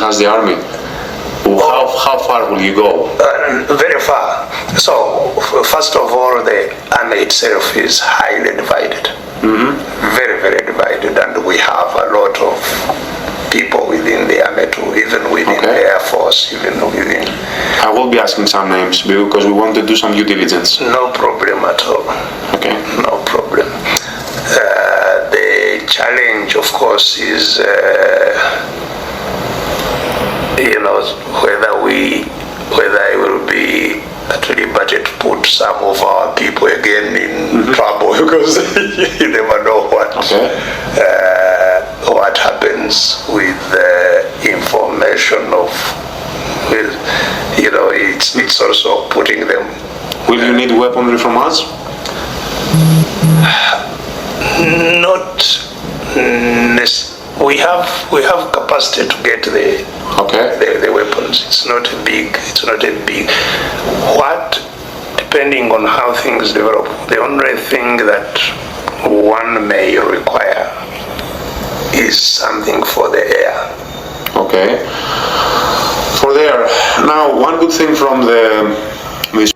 has the army. How far will you go? Very far. So, first of all, the army itself is highly divided. Very, very divided, and we have a lot of people within the army too, even within the Air Force, even within... I will be asking some names because we want to do some due diligence. No problem at all. Okay. No problem. The challenge, of course, is whether I will be at liberty to put some of our people again in trouble, because you never know what happens with the information of, it's also putting them. Will you need weaponry from us? Not we have capacity to get the weapons. It's not a big. What, depending on how things develop, the only thing that one may require is something for the air. Okay. For the air. Now, one good thing from this